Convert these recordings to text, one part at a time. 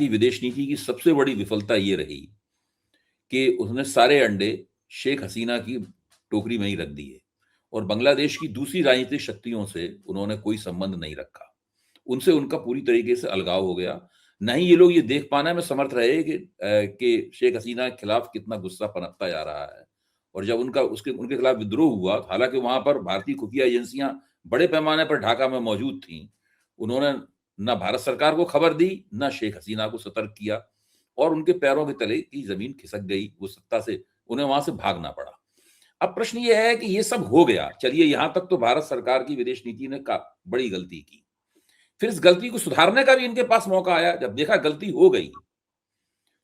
भारतीय विदेश नीति की सबसे बड़ी विफलता ये रही कि उसने सारे अंडे शेख हसीना की टोकरी में ही रख दिए और बांग्लादेश की दूसरी राजनीतिक शक्तियों से उन्होंने कोई संबंध नहीं रखा। उनसे उनका पूरी तरीके से अलगाव हो गया। ना ही ये लोग ये देख पाने में समर्थ रहे कि शेख हसीना के खिलाफ कितना गुस्सा पनपता जा रहा है। और जब उनके खिलाफ विद्रोह हुआ, हालांकि वहां पर भारतीय खुफिया एजेंसियां बड़े पैमाने पर ढाका में मौजूद थीं, उन्होंने ना भारत सरकार को खबर दी, ना शेख हसीना को सतर्क किया और उनके पैरों के तले की जमीन खिसक गई। वो सत्ता से उन्हें वहां से भागना पड़ा। अब प्रश्न ये है कि ये सब हो गया, चलिए यहां तक तो भारत सरकार की विदेश नीति ने बड़ी गलती की। फिर इस गलती को सुधारने का भी इनके पास मौका आया। जब देखा गलती हो गई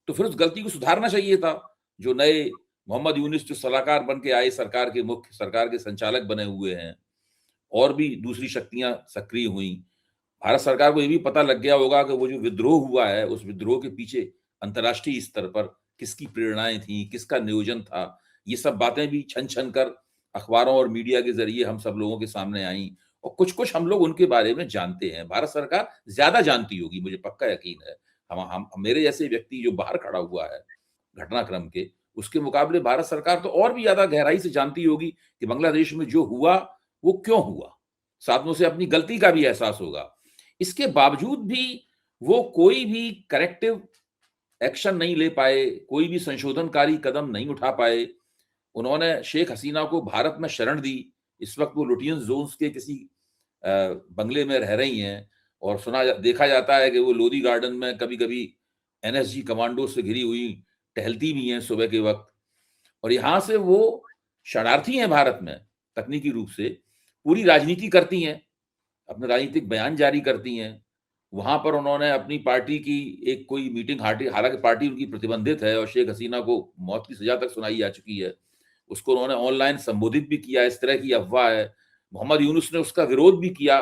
तो फिर उस गलती को सुधारना चाहिए था। जो नए मोहम्मद यूनिस जो सलाहकार बन के आए, सरकार के संचालक बने हुए हैं, और भी दूसरी शक्तियां सक्रिय हुई। भारत सरकार को ये भी पता लग गया होगा कि वो जो विद्रोह हुआ है, उस विद्रोह के पीछे अंतर्राष्ट्रीय स्तर पर किसकी प्रेरणाएं थी, किसका नियोजन था। ये सब बातें भी छन छन कर अखबारों और मीडिया के जरिए हम सब लोगों के सामने आई और कुछ कुछ हम लोग उनके बारे में जानते हैं। भारत सरकार ज्यादा जानती होगी, मुझे पक्का यकीन है। हम मेरे जैसे व्यक्ति जो बाहर खड़ा हुआ है घटनाक्रम के, उसके मुकाबले भारत सरकार तो और भी ज्यादा गहराई से जानती होगी कि बांग्लादेश में जो हुआ वो क्यों हुआ। साथ में उसे अपनी गलती का भी एहसास होगा। इसके बावजूद भी वो कोई भी करेक्टिव एक्शन नहीं ले पाए, कोई भी संशोधनकारी कदम नहीं उठा पाए। उन्होंने शेख हसीना को भारत में शरण दी। इस वक्त वो लुटियंस जोन्स के किसी बंगले में रह रही हैं और देखा जाता है कि वो लोधी गार्डन में कभी कभी एनएसजी कमांडो से घिरी हुई टहलती भी हैं सुबह के वक्त। और यहाँ से वो शरणार्थी हैं भारत में, तकनीकी रूप से पूरी राजनीति करती हैं, अपने राजनीतिक बयान जारी करती हैं। वहां पर उन्होंने अपनी पार्टी की एक कोई मीटिंग, हालांकि पार्टी उनकी प्रतिबंधित है और शेख हसीना को मौत की सजा तक सुनाई जा चुकी है, उसको उन्होंने ऑनलाइन संबोधित भी किया। इस तरह की अफवाह है। मोहम्मद यूनुस ने उसका विरोध भी किया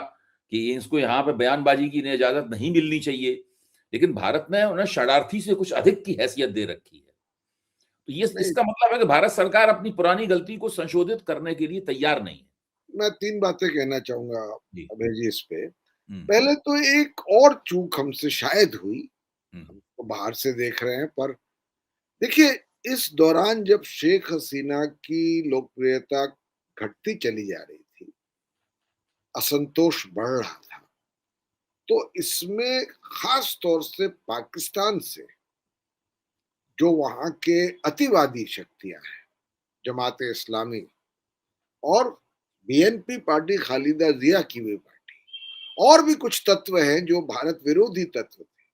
कि इसको यहाँ पे बयानबाजी की इजाजत नहीं मिलनी चाहिए। लेकिन भारत ने उन्हें शरणार्थी से कुछ अधिक की हैसियत दे रखी है। तो ये नहीं, इसका मतलब है कि भारत सरकार अपनी पुरानी गलती को संशोधित करने के लिए तैयार नहीं है। मैं 3 बातें कहना चाहूंगा जी। अभय जी इस पे। हम्म। पहले तो एक और चूक हमसे शायद हुई, हम्म। हम तो बाहर से देख रहे हैं, पर देखिए इस दौरान जब शेख हसीना की लोकप्रियता घटती चली जा रही थी, असंतोष बढ़ रहा था, तो इसमें खास तौर से पाकिस्तान से जो वहां के अतिवादी शक्तियां हैं, जमात इस्लामी और बीएनपी पार्टी, खालिदा जिया की भी पार्टी, और भी कुछ तत्व हैं जो भारत विरोधी तत्व थे,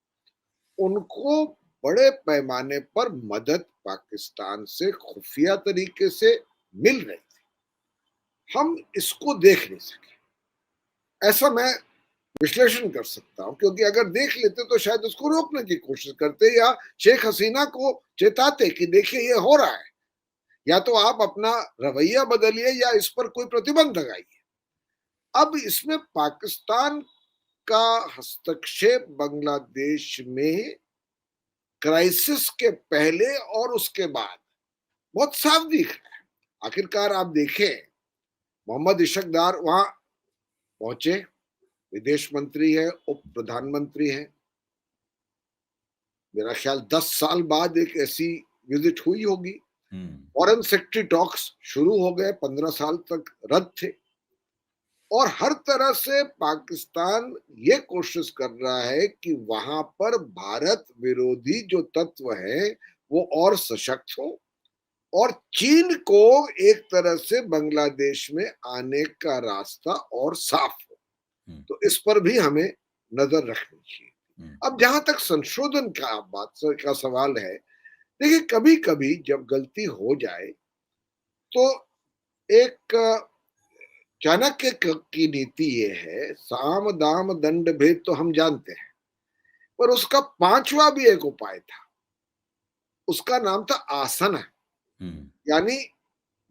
उनको बड़े पैमाने पर मदद पाकिस्तान से खुफिया तरीके से मिल रही थी। हम इसको देख नहीं सके, ऐसा मैं विश्लेषण कर सकता हूं, क्योंकि अगर देख लेते तो शायद उसको रोकने की कोशिश करते या शेख हसीना को चेताते कि देखिए ये हो रहा है, या तो आप अपना रवैया बदलिए या इस पर कोई प्रतिबंध लगाइए। अब इसमें पाकिस्तान का हस्तक्षेप बांग्लादेश में क्राइसिस के पहले और उसके बाद बहुत साफ दिख रहा है। आखिरकार आप देखें, मोहम्मद इशकदार वहां पहुंचे, विदेश मंत्री है, उप प्रधानमंत्री है। मेरा ख्याल 10 साल बाद एक ऐसी विजिट हुई होगी। फॉरेन सेक्रेटरी टॉक्स शुरू हो गए, 15 साल तक रद्द थे, और हर तरह से पाकिस्तान ये कोशिश कर रहा है कि वहां पर भारत विरोधी जो तत्व है वो और सशक्त हो और चीन को एक तरह से बांग्लादेश में आने का रास्ता और साफ हो। तो इस पर भी हमें नजर रखनी चाहिए। अब जहां तक संशोधन का बात का सवाल है, देखिए कभी कभी जब गलती हो जाए तो एक चाणक्य की नीति ये है, साम दाम दंड भेद तो हम जानते हैं, पर उसका पांचवा भी एक उपाय था। उसका नाम था आसना, यानी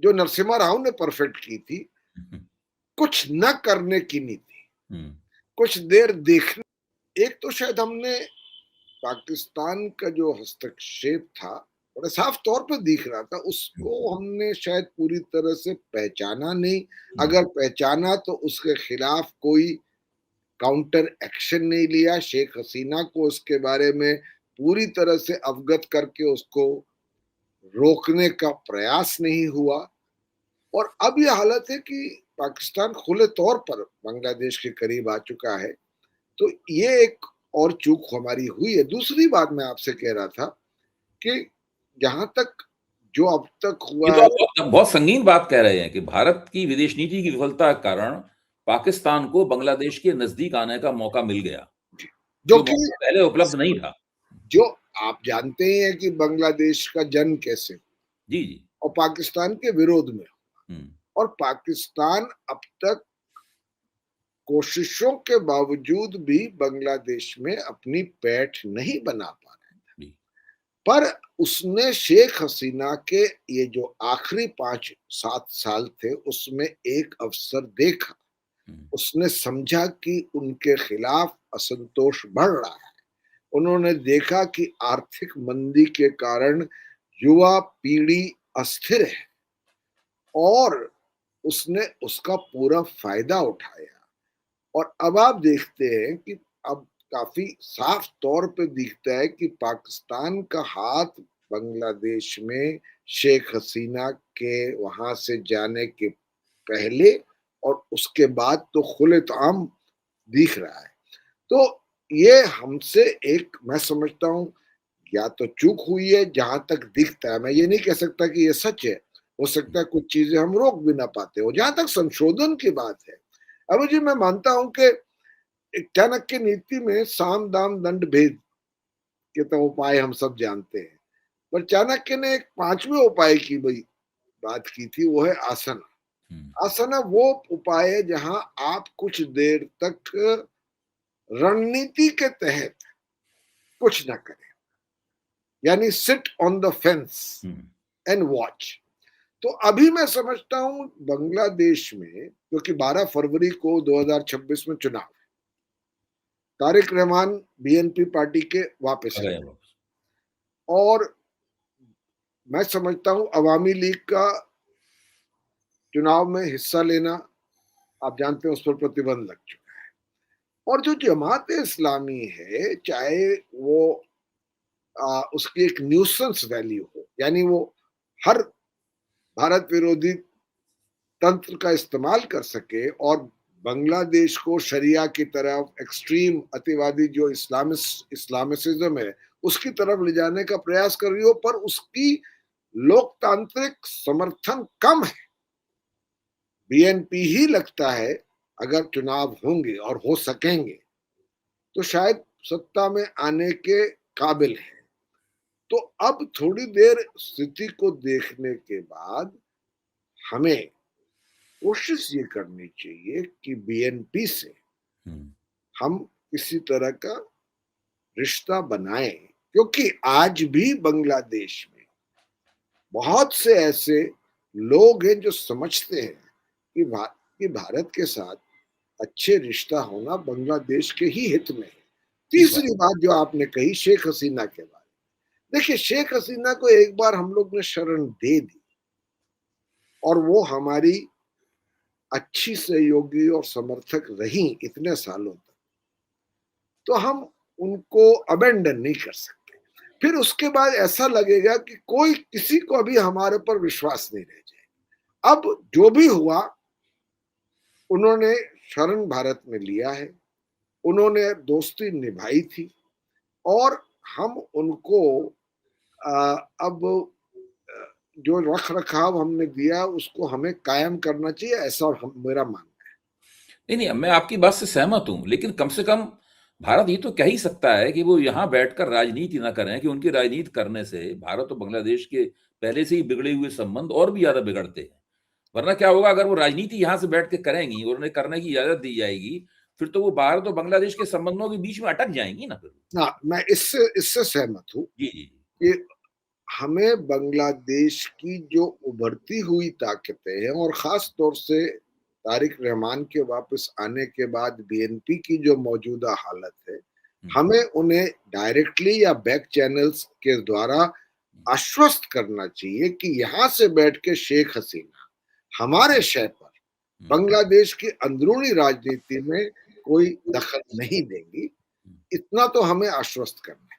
जो नरसिम्हा राव ने परफेक्ट की थी, कुछ न करने की नीति, कुछ देर देखने। एक तो शायद हमने पाकिस्तान का जो हस्तक्षेप था बड़े साफ तौर पर दिख रहा था, उसको हमने शायद पूरी तरह से पहचाना नहीं। अगर पहचाना तो उसके खिलाफ कोई काउंटर एक्शन नहीं लिया। शेख हसीना को उसके बारे में पूरी तरह से अवगत करके उसको रोकने का प्रयास नहीं हुआ। और अब ये हालत है कि पाकिस्तान खुले तौर पर बांग्लादेश के करीब आ चुका है। तो ये एक और चूक हमारी हुई है। दूसरी बात मैं आपसे कह रहा था कि जहां तक जो अब तक ये हुआ तो है, आप बहुत बहुत संगीन बात कह रहे हैं कि भारत की विदेश नीति की विफलता के कारण पाकिस्तान को बांग्लादेश के नज़दीक आने का मौका मिल गया, जो जो कि मौका पहले उपलब्ध नहीं था। जो आप जानते ही हैं कि बांग्लादेश का जन्म कैसे जी, जी। और पाकिस्तान के विरोध में। हुँ, और पाकिस्तान अब तक कोशिशों के बावजूद भी बांग्लादेश में अपनी पैठ नहीं बना पा रहा। जी। पर उसने शेख हसीना के ये जो आखिरी 5-7 साल थे उसमें एक अवसर देखा। हुँ, उसने समझा कि उनके खिलाफ असंतोष बढ़ रहा है। उन्होंने देखा कि आर्थिक मंदी के कारण युवा पीढ़ी अस्थिर है और उसने उसका पूरा फायदा उठाया। और अब आप देखते हैं कि अब काफी साफ तौर पे दिखता है कि पाकिस्तान का हाथ बांग्लादेश में शेख हसीना के वहां से जाने के पहले और उसके बाद तो खुलेआम दिख रहा है। तो ये हमसे एक मैं समझता हूं या तो चूक हुई है जहां तक दिखता है। मैं ये नहीं कह सकता कि ये सच है। हो सकता है कुछ चीजें हम रोक भी ना पाते हो। जहां तक संशोधन की बात है, अब जी मैं मानता हूं कि चाणक्य नीति में साम दाम दंड भेद के तो उपाय हम सब जानते हैं। पर चाणक्य ने एक 5वें उपाय की भाई बात की थी, वो है आसना। हुँ, आसना वो उपाय है जहां आप कुछ देर तक रणनीति के तहत कुछ ना करें, यानी sit on the fence hmm, and watch. तो अभी मैं समझता हूं बांग्लादेश में, क्योंकि 12 फरवरी को 2026 में चुनाव, तारिक रहमान बीएनपी पार्टी के वापस आ आ गए गए। हैं वापस। और मैं समझता हूं अवामी लीग का चुनाव में हिस्सा लेना, आप जानते हैं उस पर प्रतिबंध लग चुका है। और जो जमात इस्लामी है, चाहे वो उसकी एक न्यूसेंस वैल्यू हो, यानी वो हर भारत विरोधी तंत्र का इस्तेमाल कर सके और बांग्लादेश को शरिया की तरफ, एक्सट्रीम अतिवादी जो इस्लामिसिज्म है उसकी तरफ ले जाने का प्रयास कर रही हो, पर उसकी लोकतांत्रिक समर्थन कम है। बीएनपी ही लगता है अगर चुनाव होंगे और हो सकेंगे तो शायद सत्ता में आने के काबिल है। तो अब थोड़ी देर स्थिति को देखने के बाद हमें कोशिश ये करनी चाहिए कि बीएनपी से हुँ, हम किसी तरह का रिश्ता बनाएं, क्योंकि आज भी बांग्लादेश में बहुत से ऐसे लोग हैं जो समझते हैं कि भारत के साथ अच्छे रिश्ता होना बांग्लादेश के ही हित में है। ठीक बात। तीसरी बात जो आपने कही शेख हसीना के बारे में, देखिए शेख हसीना को एक बार हम लोग ने शरण दे दी और वो हमारी अच्छी सहयोगी और समर्थक रही इतने सालों तक, तो हम उनको अबेंडन नहीं कर सकते। फिर उसके बाद ऐसा लगेगा कि कोई किसी को अभी हमारे पर विश्वास नहीं रह जाए। अब जो भी हुआ, उन्होंने शरण भारत में लिया है, उन्होंने दोस्ती निभाई थी और हम उनको अब जो रख रखाव हमने दिया उसको हमें कायम करना चाहिए, ऐसा मेरा मानना है। नहीं, नहीं, मैं आपकी बात से सहमत हूँ, लेकिन कम से कम भारत ये तो कह ही सकता है कि वो यहाँ बैठकर राजनीति ना करें, कि उनकी राजनीति करने से भारत और बांग्लादेश के पहले से ही बिगड़े हुए संबंध और भी ज़्यादा बिगड़ते हैं। वरना क्या होगा, अगर वो राजनीति यहाँ से बैठ के करेंगी और उन्हें करने की इजाज़त दी जाएगी, फिर तो वो भारत और बांग्लादेश के संबंधों के बीच में अटक जाएँगी ना फिर। हाँ, मैं इससे इससे सहमत हूँ जी, जी, जी। कि हमें बांग्लादेश की जो उभरती हुई ताकतें हैं और खास तौर से तारिक रहमान के वापस आने के बाद बीएनपी की जो मौजूदा हालत है, हुँ, हमें उन्हें डायरेक्टली या बैक चैनल्स के द्वारा हुँ, आश्वस्त करना चाहिए कि यहाँ से बैठ के शेख हसीना हमारे शय पर हुँ, बांग्लादेश की अंदरूनी राजनीति में कोई दखल नहीं देंगी। हुँ। इतना तो हमें आश्वस्त करना है।